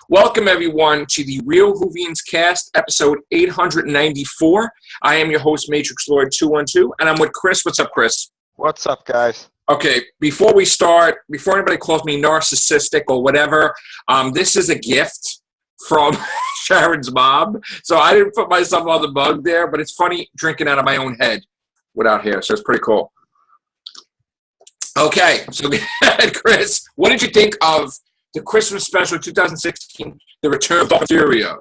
Welcome, everyone, to the Real Whovians cast, episode 894. I am your host, Matrixlord212, and I'm with Chris. What's up, Chris? What's up, guys? Okay, before we start, before anybody calls me narcissistic or whatever, this is a gift from Sharon's mom. So I didn't put myself on the mug there, but it's funny drinking out of my own head without hair, so it's pretty cool. Okay, so Chris, what did you think of the Christmas special 2016, The Return of Mysterio?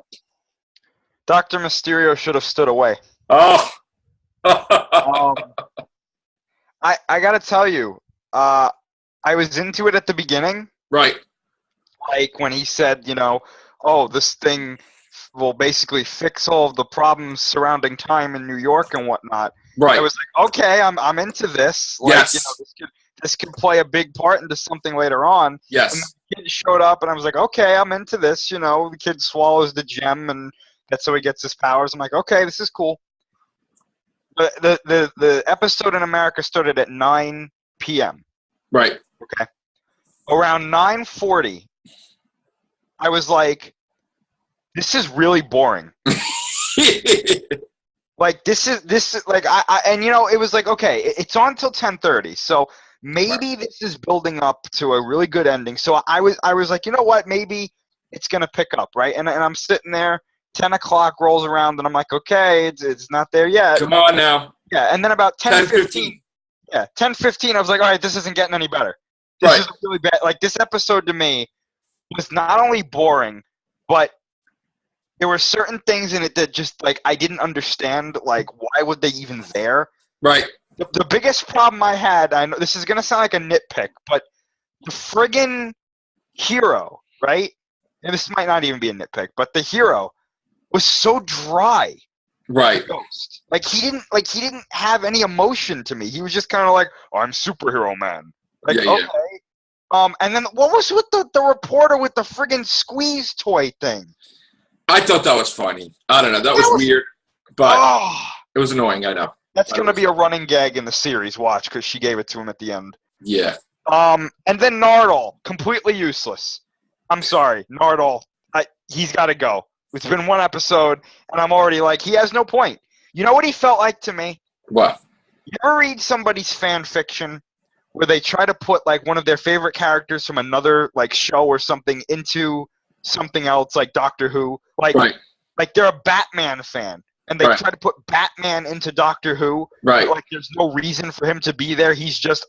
Dr. Mysterio should have stood away. Oh. I got to tell you, I was into it at the beginning. Right. Like when he said, oh, this thing will basically fix all of the problems surrounding time in New York and whatnot. Right. I was like, okay, I'm into this. Like, yes. This could play a big part into something later on. Yes. And the kid showed up, and I was like, okay, I'm into this. The kid swallows the gem, and that's how he gets his powers. I'm like, okay, this is cool. The episode in America started at 9 p.m. Right. Okay. Around 9:40, I was like, this is really boring. Like this is like it was like, okay, it's on till 10:30, so maybe this is building up to a really good ending. So I was like, you know what, maybe it's gonna pick up, right? And I'm sitting there, 10 o'clock rolls around, and I'm like, okay, it's not there yet. Come on now. Yeah, and then about 10:15. Yeah, 10:15. I was like, all right, this isn't getting any better. This is really bad. Like this episode to me was not only boring, but there were certain things in it that just, like, I didn't understand, like, why would they even there? Right. The biggest problem I had, I know this is going to sound like a nitpick, but the friggin' hero, right? And this might not even be a nitpick, but the hero was so dry. Right. Ghost. Like he didn't have any emotion to me. He was just kind of like, oh, I'm superhero man. Like, yeah, okay. Yeah. And then what was with the reporter with the friggin' squeeze toy thing? I thought that was funny. I don't know. That was weird, but it was annoying. I know. That's going to be a running gag in the series. Watch, because she gave it to him at the end. Yeah. And then Nardole, completely useless. I'm sorry, Nardole. He's got to go. It's been one episode, and I'm already like, he has no point. You know what he felt like to me? What? You ever read somebody's fan fiction where they try to put, like, one of their favorite characters from another, like, show or something into something else, like Doctor Who? Like they're a Batman fan, and they try to put Batman into Doctor Who. Right. Like there's no reason for him to be there. He's just,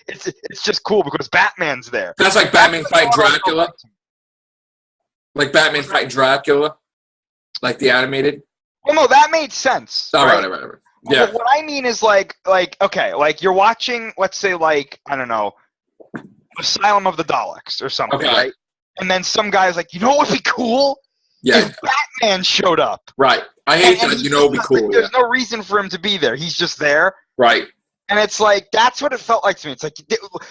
it's just cool because Batman's there. That's like Batman fighting Dracula. Like Batman fighting Dracula. Like the animated. Well, no, that made sense. All right. Yeah. But what I mean is like okay, like you're watching, let's say, like, I don't know, Asylum of the Daleks or something, right? And then some guy's like, you know what would be cool? Yeah. If Batman showed up. Right. I hate that. You know, it would be cool. There's no reason for him to be there. He's just there. Right. And it's like, that's what it felt like to me. It's like,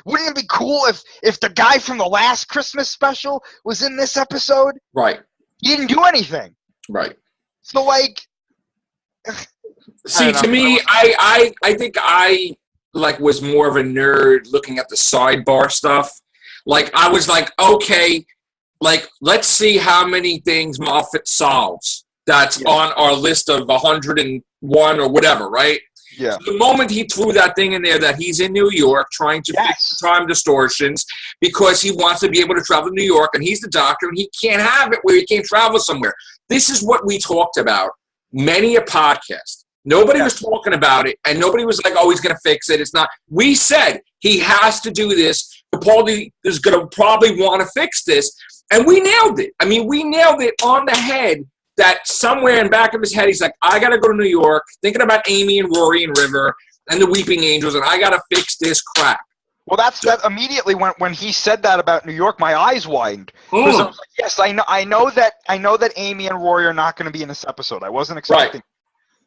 wouldn't it be cool if the guy from the last Christmas special was in this episode? Right. He didn't do anything. Right. So, like... See, to me, I think I, like, was more of a nerd looking at the sidebar stuff. Like, I was like, okay, like, let's see how many things Moffat solves. That's on our list of 101 or whatever, right? Yeah. So the moment he threw that thing in there that he's in New York trying to fix time distortions because he wants to be able to travel to New York, and he's the doctor, and he can't have it where he can't travel somewhere. This is what we talked about many a podcast. Nobody was talking about it, and nobody was like, oh, he's going to fix it. It's not. We said he has to do this. Capaldi is going to probably want to fix this, and we nailed it. I mean, we nailed it on the head that somewhere in the back of his head, he's like, I got to go to New York, thinking about Amy and Rory and River and the Weeping Angels, and I got to fix this crap. Well, that immediately when he said that about New York, my eyes widened. Because I was like, yes, I know that Amy and Rory are not going to be in this episode. I wasn't expecting. Right.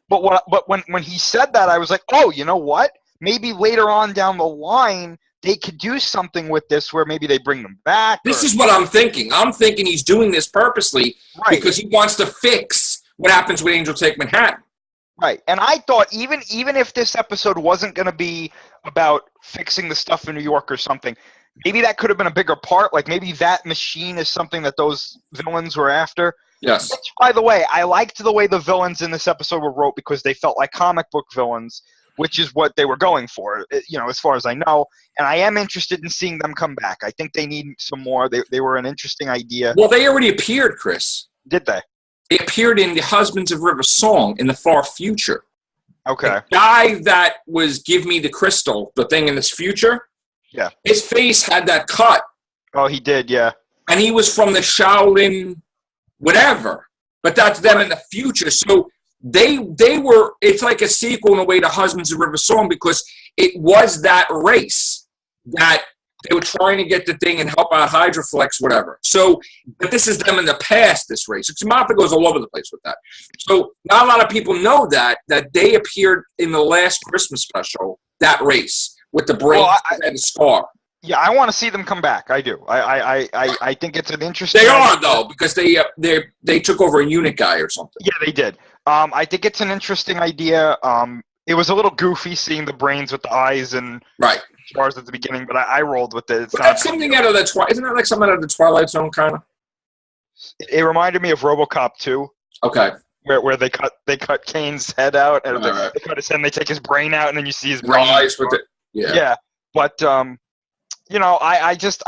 But when he said that, I was like, oh, you know what? Maybe later on down the line, they could do something with this where maybe they bring them back. This is what I'm thinking. I'm thinking he's doing this purposely because he wants to fix what happens when Angel Take Manhattan. Right. And I thought even if this episode wasn't going to be about fixing the stuff in New York or something, maybe that could have been a bigger part. Like maybe that machine is something that those villains were after. Yes. Which, by the way, I liked the way the villains in this episode were wrote because they felt like comic book villains, which is what they were going for, as far as I know. And I am interested in seeing them come back. I think they need some more. They were an interesting idea. Well, they already appeared, Chris. Did they? They appeared in the Husbands of River song in the far future. Okay. The guy that was Give Me the Crystal, the thing in this future, yeah, his face had that cut. Oh, he did, yeah. And he was from the Shaolin whatever. But that's them in the future. So they were, it's like a sequel in a way to Husbands of River Song because it was that race that they were trying to get the thing and help out Hydroflex, whatever. So, but this is them in the past, this race. Martha goes all over the place with that. So not a lot of people know that they appeared in the last Christmas special, that race, with the brain and the scar. Yeah, I want to see them come back. I do. I think it's an interesting. They are though because they took over a unit guy or something. Yeah, they did. I think it's an interesting idea. It was a little goofy seeing the brains with the eyes and stars at the beginning, but I rolled with it. That's something out of the isn't that like something out of the Twilight Zone kind of? It reminded me of RoboCop 2. Okay. Where they cut Kane's head out and they cut his head and they take his brain out and then you see his brain. Eyes with it. Yeah. Yeah, but I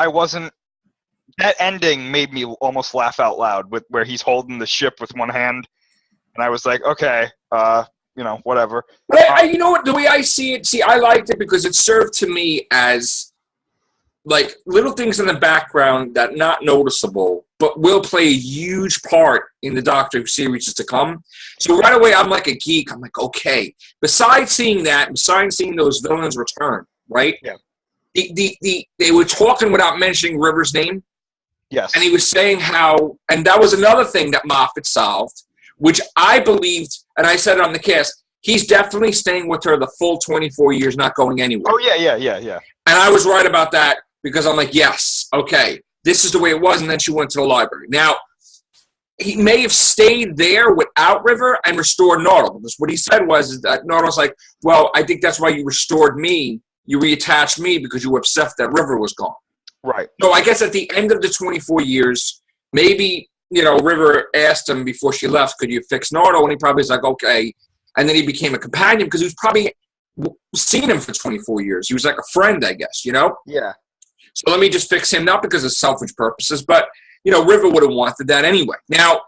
wasn't. That ending made me almost laugh out loud with where he's holding the ship with one hand, and I was like, okay, whatever. But you know what? The way I see it, I liked it because it served to me as like little things in the background that not noticeable, but will play a huge part in the Doctor Who series to come. So right away, I'm like a geek. I'm like, okay. Besides seeing those villains return, right? Yeah. They were talking without mentioning River's name. Yes. And he was saying how, and that was another thing that Moffat solved, which I believed, and I said it on the cast, he's definitely staying with her the full 24 years, not going anywhere. Oh, yeah. And I was right about that because I'm like, yes, okay, this is the way it was, and then she went to the library. Now, he may have stayed there without River and restored Nardole, because what he said was that Nardle's like, well, I think that's why you restored me. You reattached me because you were upset that River was gone. Right. So I guess at the end of the 24 years, maybe, River asked him before she left, could you fix Nardole? And he probably was like, okay. And then he became a companion because he was probably seen him for 24 years. He was like a friend, I guess, Yeah. So let me just fix him, not because of selfish purposes, but, River would have wanted that anyway. Now,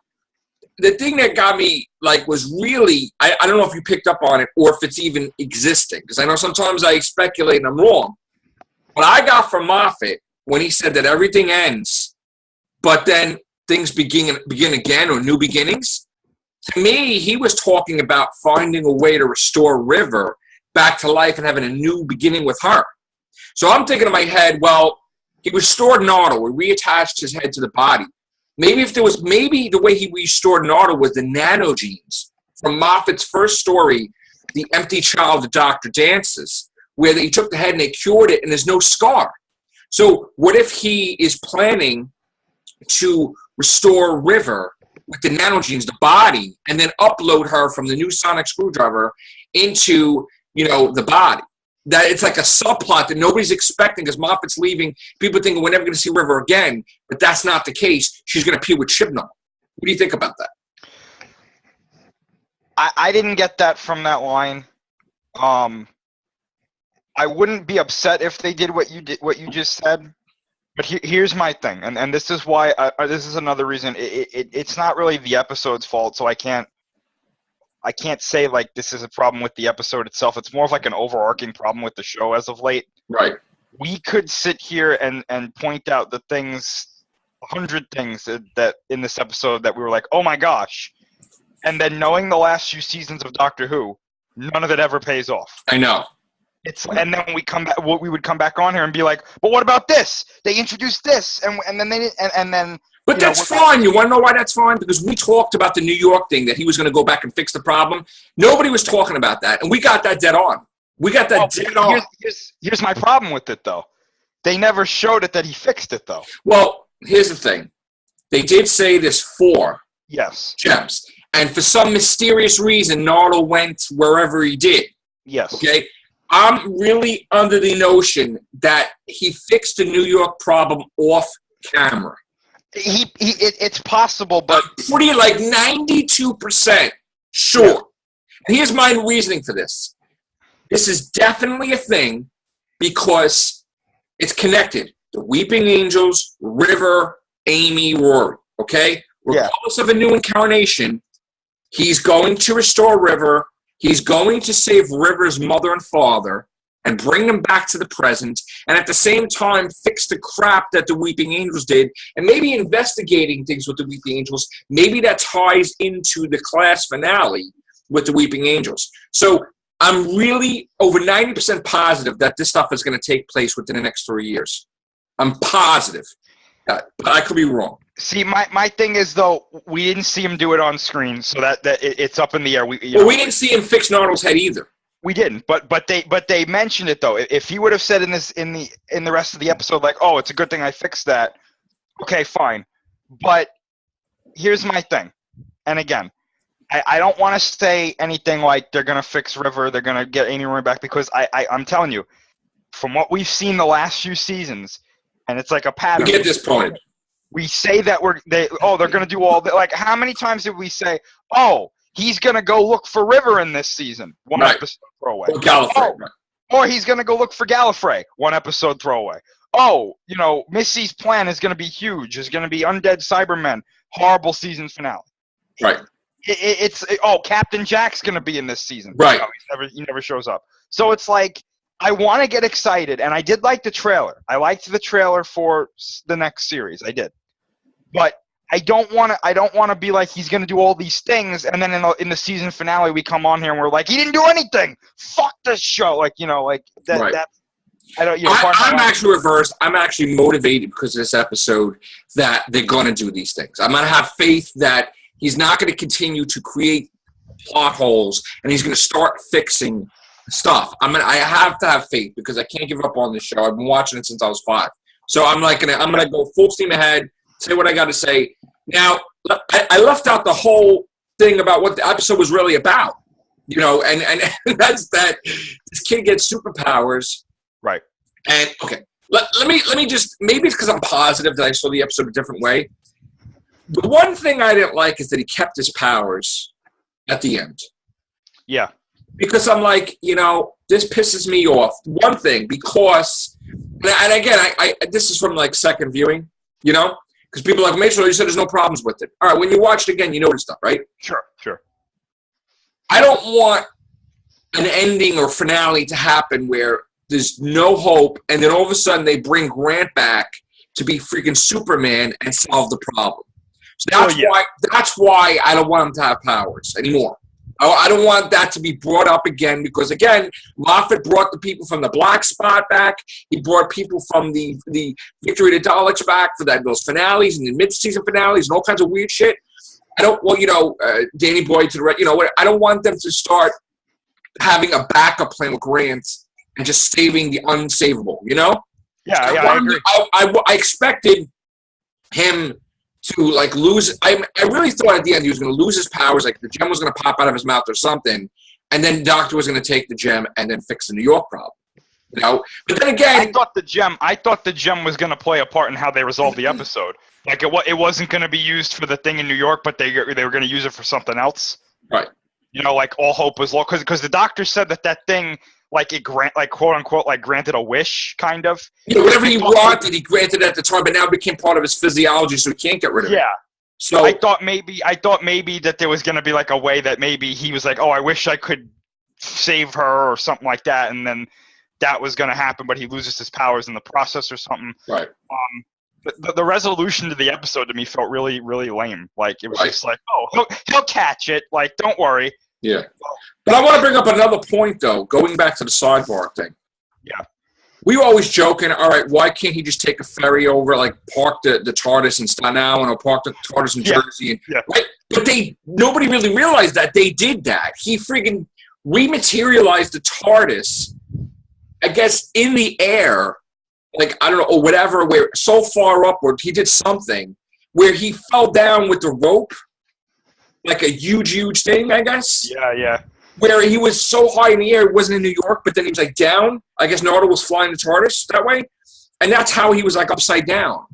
the thing that got me, was really, I don't know if you picked up on it or if it's even existing, because I know sometimes I speculate and I'm wrong. What I got from Moffat when he said that everything ends, but then things begin again or new beginnings, to me, he was talking about finding a way to restore River back to life and having a new beginning with her. So I'm thinking in my head, well, he restored Nardole, he reattached his head to the body. Maybe the way he restored Nardole was the nanogenes from Moffat's first story, The Empty Child of Dr. Dances, where he took the head and they cured it and there's no scar. So what if he is planning to restore River with the nanogenes, the body, and then upload her from the new sonic screwdriver into, the body? That it's like a subplot that nobody's expecting because Moffat's leaving. People think we're never going to see River again, but that's not the case. She's going to appear with Chibnall. What do you think about that? I didn't get that from that line. I wouldn't be upset if they did what you just said. But here's my thing, and this is why this is another reason. It's not really the episode's fault, so I can't say this is a problem with the episode itself. It's more of an overarching problem with the show as of late. Right. We could sit here and point out the things, 100 things that in this episode that we were like, oh my gosh. And then knowing the last few seasons of Doctor Who, none of it ever pays off. I know. And then we would come back on here and be like, but what about this? They introduced this, and then they didn't, and then. But that's fine. You want to know why that's fine? Because we talked about the New York thing, that he was going to go back and fix the problem. Nobody was talking about that, and we got that dead on. Dead on. Here's my problem with it, though. They never showed it that he fixed it, though. Well, here's the thing. They did say there's 4 gems. And for some mysterious reason, Nardole went wherever he did. Yes. Okay? I'm really under the notion that he fixed the New York problem off camera. It's possible, but I'm pretty like 92% sure. Yeah. And here's my reasoning for this. This is definitely a thing because it's connected. The Weeping Angels, River, Amy, Rory. Okay? Regardless of a new incarnation, he's going to restore River. He's going to save River's mother and father and bring them back to the present, and at the same time fix the crap that the Weeping Angels did, and maybe investigating things with the Weeping Angels. Maybe that ties into the class finale with the Weeping Angels. So I'm really over 90% positive that this stuff is going to take place within the next 3 years. I'm positive. But I could be wrong. See, my thing is, though, we didn't see him do it on screen, so that it's up in the air. We didn't see him fix Nardle's head either. We didn't, but they mentioned it, though. If he would have said in the rest of the episode, like, oh, it's a good thing I fixed that, okay, fine. But here's my thing. And again, I don't want to say anything like they're going to fix River, they're going to get Amy Rory back, because I'm telling you, from what we've seen the last few seasons, and it's like a pattern. We get disappointed. We say that they're going to do all that. Like, how many times did we say, oh, he's going to go look for River in this season? One episode throwaway. Or Gallifrey. Or he's going to go look for Gallifrey. One episode throwaway. Oh, Missy's plan is going to be huge. There's going to be undead Cybermen. Horrible season finale. Right. Captain Jack's going to be in this season. Right. He never shows up. So it's like, I want to get excited, and I did like the trailer. I liked the trailer for the next series. I did. But I don't want to be like he's going to do all these things, and then in the season finale we come on here and we're like, he didn't do anything. Fuck this show. Like, that. Right. That I don't. I'm actually reversed. I'm actually motivated because of this episode that they're going to do these things. I'm going to have faith that he's not going to continue to create plot holes, and he's going to start fixing stuff. I have to have faith because I can't give up on this show. I've been watching it since I was 5. So I'm gonna go full steam ahead, say what I got to say. Now, I left out the whole thing about what the episode was really about. And that's that this kid gets superpowers. Right. And okay, let me just, maybe it's because I'm positive that I saw the episode a different way. The one thing I didn't like is that he kept his powers at the end. Yeah. Because I'm like, this pisses me off. One thing, because, and again, I this is from like second viewing, because people are like, Matrixlord, you said there's no problems with it. All right, when you watch it again, you notice stuff, right? Sure. I don't want an ending or finale to happen where there's no hope, and then all of a sudden they bring Grant back to be freaking Superman and solve the problem. So that's why I don't want him to have powers anymore. I don't want that to be brought up again because, again, Moffat brought the people from the Black Spot back. He brought people from the Victory of the Daleks back for those finales and the mid-season finales and all kinds of weird shit. I don't want, Danny Boyd to the right, I don't want them to start having a backup plan with Grant and just saving the unsavable, Yeah, I agree. I expected him to lose. I really thought at the end he was going to lose his powers, like the gem was going to pop out of his mouth or something, and then the Doctor was going to take the gem and then fix the New York problem. But then again, I thought the gem was going to play a part in how they resolved the episode. Like it wasn't going to be used for the thing in New York, but they were going to use it for something else. Right. All hope was lost because the Doctor said that thing. It quote unquote granted a wish, kind of. Yeah, whatever he wanted, he granted at the time, but now it became part of his physiology, so he can't get rid of it. Yeah. So I thought maybe that there was going to be a way that maybe he was like, oh, I wish I could save her or something like that, and then that was going to happen, but he loses his powers in the process or something. Right. The resolution to the episode to me felt really, really lame. It was just like, oh, he'll catch it. Don't worry. Yeah. But I want to bring up another point, though, going back to the sidebar thing. Yeah. We were always joking, all right, why can't he just take a ferry over, park the TARDIS in Stanow and park the TARDIS in Jersey? Right? But nobody really realized that they did that. He friggin' rematerialized the TARDIS, I guess, in the air, I don't know, or whatever, where so far upward, he did something where he fell down with the rope. A huge thing, I guess. Yeah. where he was so high in the air, he wasn't in New York, but then he was like down. I guess Nardole was flying the TARDIS that way, and that's how he was like upside down.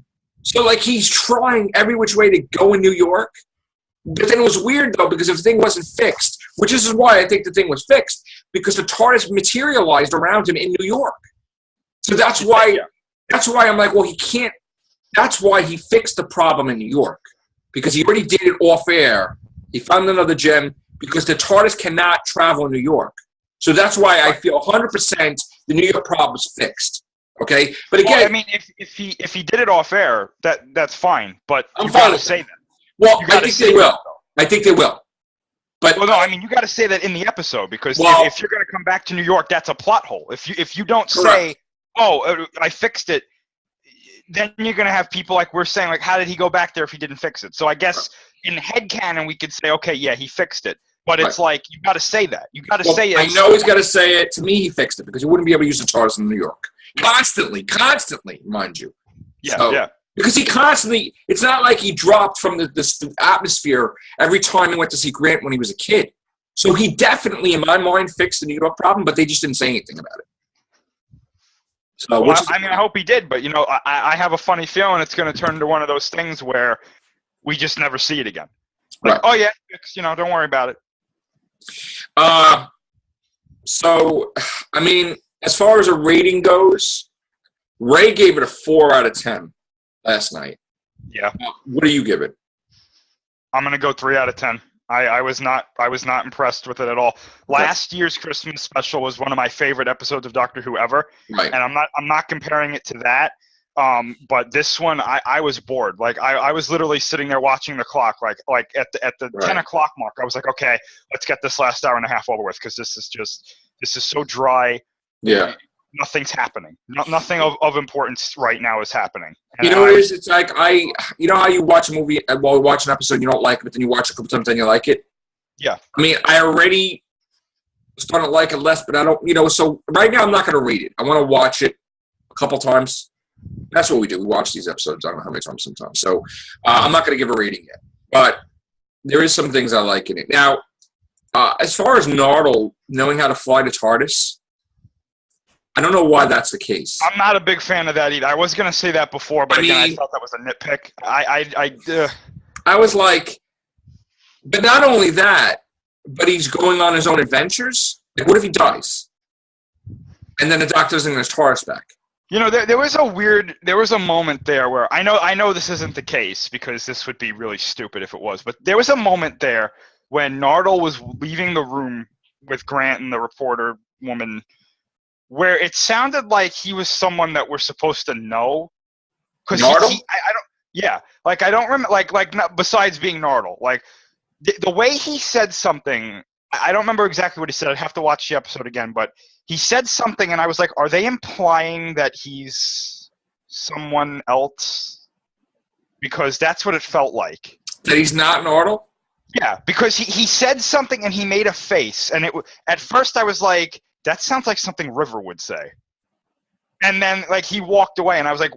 So like he's trying every which way to go in New York, but then it was weird though because if the thing wasn't fixed, which is why I think the thing was fixed, because the TARDIS materialized around him in New York. So that's why I'm like, well, he can't. That's why he fixed the problem in New York, because he already did it off air. He found another gem because the TARDIS cannot travel in New York. So that's why I feel 100% the New York problem is fixed. Okay, but again, well, I mean, if he did it off air, that's fine. But I'm you fine got to with say that. that. Well, I think they will. I think they will. But well, no, I mean, you got to say that in the episode because if you're going to come back to New York, that's a plot hole. If you don't say, "Oh, I fixed it," then you're going to have people like we're saying, like, how did he go back there if he didn't fix it? So I guess in headcanon we could say, okay, yeah, he fixed it. But it's like you got to say that. You got to say it. I know he's got to say it. To me, he fixed it because he wouldn't be able to use the TARDIS in New York constantly, mind you. Yeah, so, yeah. Because he constantly, it's not like he dropped from the atmosphere every time he went to see Grant when he was a kid. So he definitely, in my mind, fixed the New York problem, but they just didn't say anything about it. So, well, I mean, I hope he did, but you know, I have a funny feeling it's going to turn into one of those things where we just never see it again. Like, oh yeah, fixed, you know, don't worry about it. So, I mean, as far as a rating goes, Ray gave it a 4 out of 10 last night. Yeah. What do you give it? I'm gonna go 3 out of 10. I was not impressed with it at all. Last year's Christmas special was one of my favorite episodes of Doctor Who ever. Right. And I'm not comparing it to that. But this one I was bored. Like I was literally sitting there watching the clock, like at the 10 o'clock mark. I was like, okay, let's get this last hour and a half over with because this is so dry. Yeah. Nothing's happening. Nothing of importance right now is happening. And you know what it is? It's like you know how you watch a movie, well, watch an episode, you don't like it, but then you watch it a couple times and you like it? Yeah. I mean, I already started to like it less, but I don't, you know, so right now I'm not going to rate it. I want to watch it a couple times. That's what we do. We watch these episodes, I don't know how many times sometimes. So I'm not going to give a rating yet. But there is some things I like in it. Now, as far as Nardole knowing how to fly the TARDIS, I don't know why that's the case. I'm not a big fan of that either. I was going to say that before, but I thought that was a nitpick. I was like, but not only that, but he's going on his own adventures. Like, what if he dies? And then the Doctor doesn't get his TARDIS back. You know, there was a moment there where I know this isn't the case because this would be really stupid if it was, but there was a moment there when Nardole was leaving the room with Grant and the reporter woman where it sounded like he was someone that we're supposed to know. Because I don't remember, not, besides being Nardole, like the way he said something, I don't remember exactly what he said. I'd have to watch the episode again, but he said something and I was like, are they implying that he's someone else? Because that's what it felt like. That he's not Nardole? Yeah, because he said something and he made a face, and at first I was like, that sounds like something River would say. And then, like, he walked away, and I was like,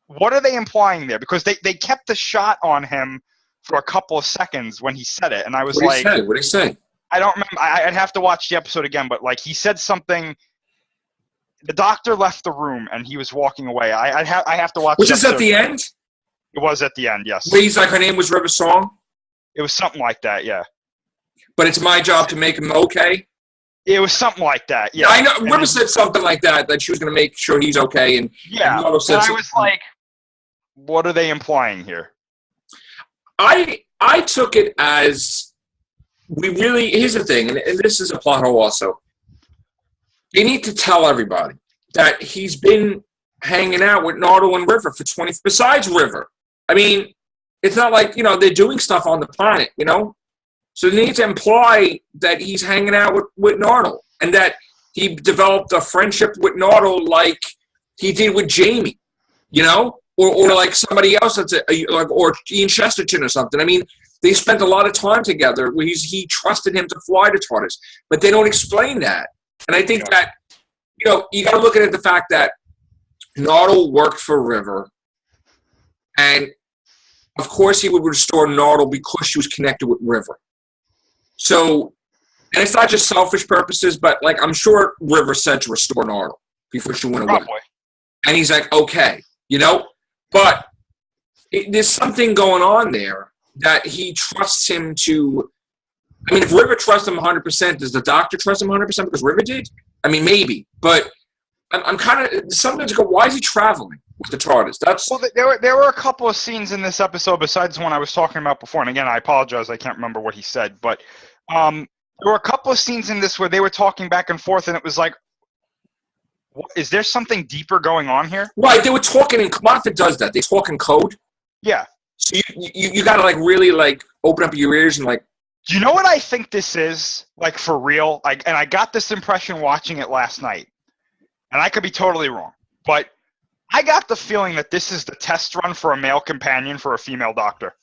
what are they implying there? Because they kept the shot on him for a couple of seconds when he said it, and I was like... What did he say? I don't remember. I'd have to watch the episode again, but, like, he said something... The Doctor left the room, and he was walking away. I have to watch the episode. Was this at the end? It was at the end, yes. Where he's like, her name was River Song? It was something like that, yeah. But it's my job to make him okay? It was something like that, yeah. I know. River said something like that she was going to make sure he's okay. And yeah, and I was like, what are they implying here? I took it as here's the thing, and this is a plot hole also. You need to tell everybody that he's been hanging out with Nardole and River for 20, besides River. I mean, it's not like, you know, they're doing stuff on the planet, you know? So they need to imply that he's hanging out with Nardole and that he developed a friendship with Nardole like he did with Jamie, you know? Or like somebody else that's or Ian Chesterton or something. I mean, they spent a lot of time together where he trusted him to fly to TARDIS, but they don't explain that. And I think that, you know, you got to look at the fact that Nardole worked for River, and of course he would restore Nardole because she was connected with River. So And it's not just selfish purposes, but like I'm sure River said to restore Arnold before she went away. Probably. And he's like, okay, you know? But there's something going on there that he trusts him to. I mean, if River trusts him 100%, does the doctor trust him 100% because River did? I mean, maybe. But I'm kind of sometimes go, why is he traveling with the TARDIS? Well, there were a couple of scenes in this episode besides the one I was talking about before. And again, I apologize, I can't remember what he said. But there were a couple of scenes in this where they were talking back and forth, and it was like, is there something deeper going on here? Right, they were talking in Martha does that. They talk in code. Yeah. So you got to like really like open up your ears and like. Do you know what I think this is? Like for real? And I got this impression watching it last night. And I could be totally wrong. But I got the feeling that this is the test run for a male companion for a female doctor.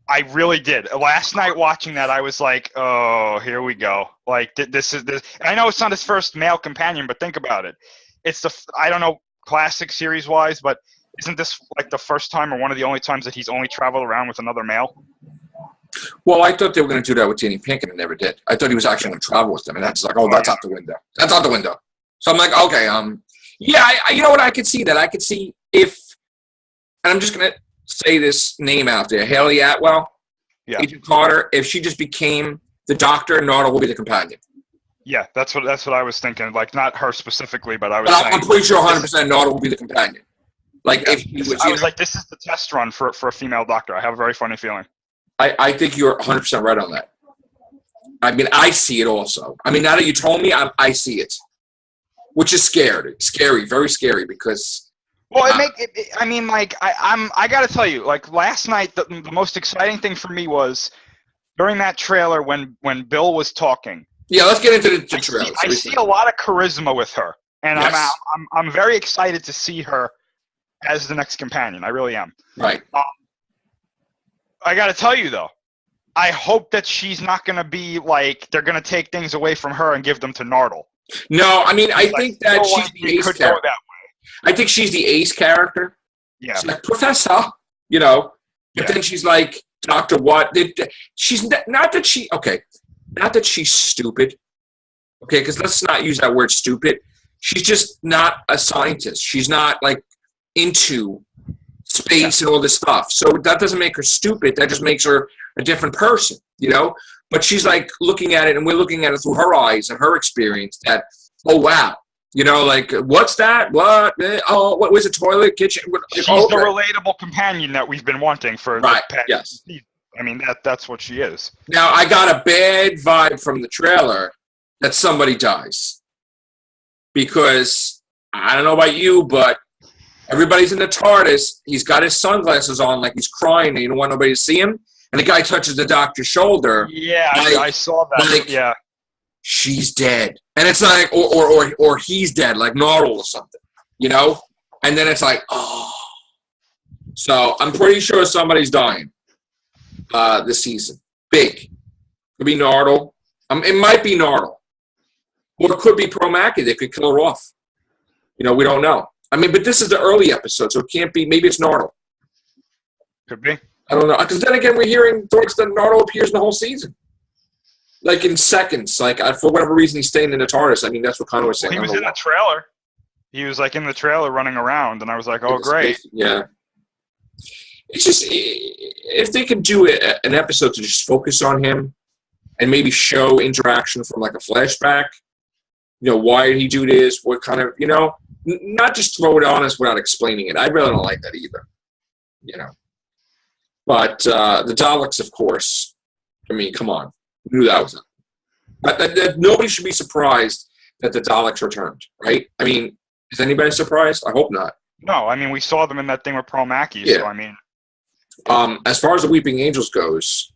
I really did. Last night watching that, I was like, oh, here we go. Like, this is this. I know it's not his first male companion, but think about it. It's I don't know, classic series-wise, but isn't this like the first time or one of the only times that he's only traveled around with another male? Well, I thought they were going to do that with Danny Pink, and it never did. I thought he was actually going to travel with them, and that's like, oh, that's out the window. That's out the window. So I'm like, okay, yeah, you know what? I could see that. I could see if, and I'm just going to say this name out there, Haley Atwell, yeah. Agent Carter. If she just became the doctor, Nardole will be the companion. Yeah, that's what I was thinking. Like, not her specifically, but I was. Saying, I'm pretty sure 100% Nardole will be the companion. Like, yeah, if he was, I was like, this is the test run for a female doctor. I have a very funny feeling. I think you're 100% right on that. I mean, I see it also. I mean, now that you told me, I see it, which is scary, very scary because. Well, I mean, like I got to tell you, like last night, the most exciting thing for me was during that trailer when Bill was talking. Yeah, let's get into the trailer. I see a lot of charisma with her, and yes. I'm very excited to see her as the next companion. I really am. Right. I got to tell you though, I hope that she's not going to be like they're going to take things away from her and give them to Nardole. No, I mean I think that she's the ace character. I think she's the ace character. Yeah. She's like, Professor, you know, but then she's like, Dr. What? She's not that she's stupid, okay, because let's not use that word stupid. She's just not a scientist. She's not, like, into space and all this stuff. So that doesn't make her stupid. That just makes her a different person, you know? But she's, like, looking at it, and we're looking at it through her eyes and her experience that, oh, wow. You know, like, what's that? What? Oh, what was a toilet, kitchen? She's the relatable companion that we've been wanting for right. the past Yes. season. I mean, that's what she is. Now, I got a bad vibe from the trailer that somebody dies. Because, I don't know about you, but everybody's in the TARDIS. He's got his sunglasses on like he's crying and you don't want nobody to see him. And the guy touches the doctor's shoulder. Yeah, I saw that. Like, yeah. She's dead. And it's like, or he's dead, like Nardole or something, you know? And then it's like, oh. So I'm pretty sure somebody's dying this season. Big. Could be Nardole. It might be Nardole. Or it could be Promaki. They could kill her off. You know, we don't know. I mean, but this is the early episode, so it can't be. Maybe it's Nardole. Could be. I don't know. Because then again, we're hearing thoughts that Nardole appears in the whole season. Like in seconds, like for whatever reason he's staying in the TARDIS. I mean, that's what Connor was saying. He was in the trailer. He was like in the trailer running around, and I was like, "Oh, great!" Yeah. It's just if they could do an episode to just focus on him and maybe show interaction from like a flashback. You know, why did he do this? What kind of, you know, not just throw it on us without explaining it. I really don't like that either. You know, but the Daleks, of course. I mean, come on. Who knew that was it? Nobody should be surprised that the Daleks returned, right? I mean, is anybody surprised? I hope not. No, I mean, we saw them in that thing with Promaki, yeah. So I mean. As far as the Weeping Angels goes,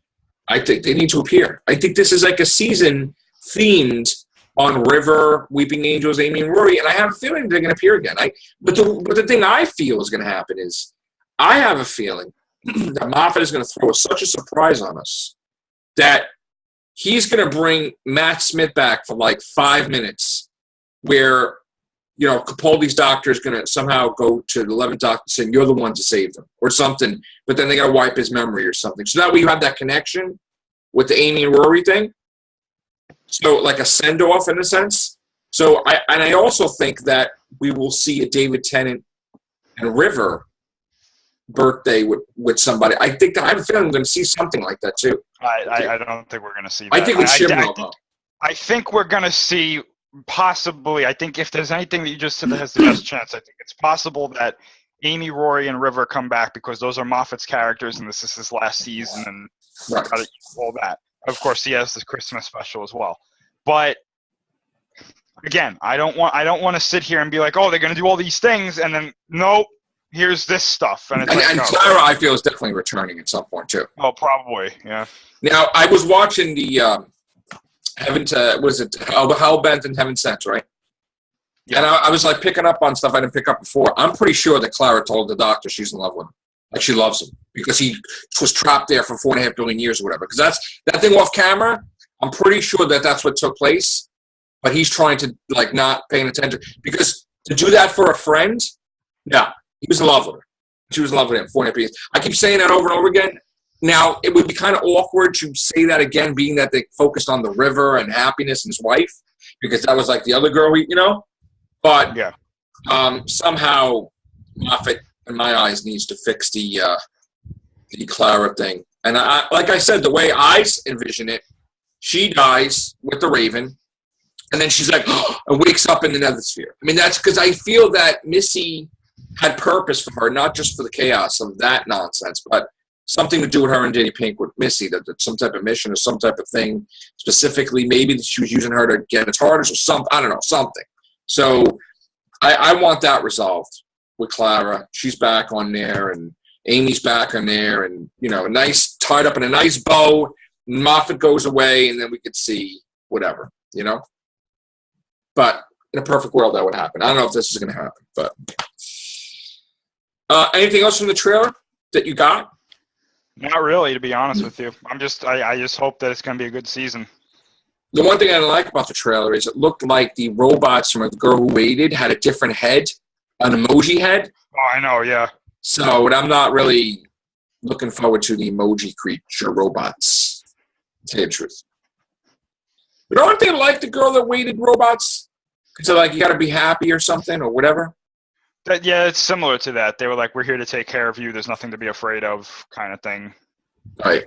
I think they need to appear. I think this is like a season themed on River, Weeping Angels, Amy, and Rory, and I have a feeling they're going to appear again. But the thing I feel is going to happen is I have a feeling that Moffat is going to throw such a surprise on us that he's going to bring Matt Smith back for like 5 minutes where, you know, Capaldi's doctor is going to somehow go to the 11th doctor saying, you're the one to save them or something, but then they got to wipe his memory or something. So that way you have that connection. with the Amy and Rory thing. So, like a send-off in a sense. So, I also think that we will see a David Tennant and River birthday with somebody. I have a feeling I'm going to see something like that too. I don't think we're going to see that. I think it's Shimno. I think we're going to see possibly, I think if there's anything that you just said that has the best chance, I think it's possible that Amy, Rory, and River come back because those are Moffat's characters and this is his last season and all that. Of course, he has the Christmas special as well. But again, I don't want to sit here and be like, oh, they're going to do all these things, and then nope, here's this stuff. And Clara, I feel, is definitely returning at some point too. Oh, probably, yeah. Now, I was watching the Hellbent and Heaven Sent, right? Yeah. And I was like picking up on stuff I didn't pick up before. I'm pretty sure that Clara told the doctor she's in love with him. Like she loves him because he was trapped there for 4.5 billion years or whatever. Because that thing off camera, I'm pretty sure that's what took place. But he's trying to, like, not paying attention. Because to do that for a friend, yeah, he was in love with her. She was in love with him, 4.5 years. I keep saying that over and over again. Now, it would be kind of awkward to say that again, being that they focused on the river and happiness and his wife. Because that was, like, the other girl, But yeah. Somehow, Moffat, in my eyes, needs to fix the Clara thing. And like I said, the way I envision it, she dies with the Raven, and then she's like, and wakes up in the Nether Sphere. I mean, that's because I feel that Missy had purpose for her, not just for the chaos of that nonsense, but something to do with her and Danny Pink with Missy, that some type of mission or some type of thing. Specifically, maybe that she was using her to get its hardest or something. I don't know, something. So I want that resolved with Clara. She's back on there, and Amy's back on there, and, nice, tied up in a nice bow. Moffat goes away, and then we could see whatever, But in a perfect world, that would happen. I don't know if this is going to happen, but anything else from the trailer that you got? Not really, to be honest with you. I just hope that it's going to be a good season. The one thing I like about the trailer is it looked like the robots from The Girl Who Waited had a different head, an emoji head. Oh, I know, yeah. So I'm not really looking forward to the emoji creature robots, to tell you the truth. But aren't they like The Girl That Waited robots? So, like, you got to be happy or something or whatever? Yeah, it's similar to that. They were like, we're here to take care of you. There's nothing to be afraid of kind of thing. Right.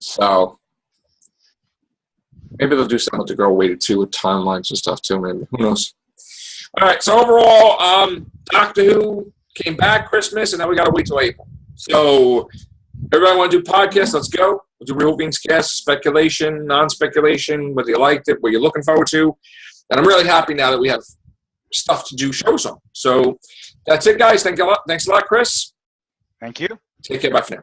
So maybe they'll do something with The Girl Waited too, with timelines and stuff too, maybe. Who knows? All right, so overall, Doctor Who came back Christmas, and now we got to wait till April. So everybody want to do podcasts? Let's go. We'll do Whovians cast, speculation, non-speculation, whether you liked it, what you're looking forward to. And I'm really happy now that we have stuff to do shows on. So that's it, guys. Thanks a lot, Chris. Thank you. Take care. Bye for now.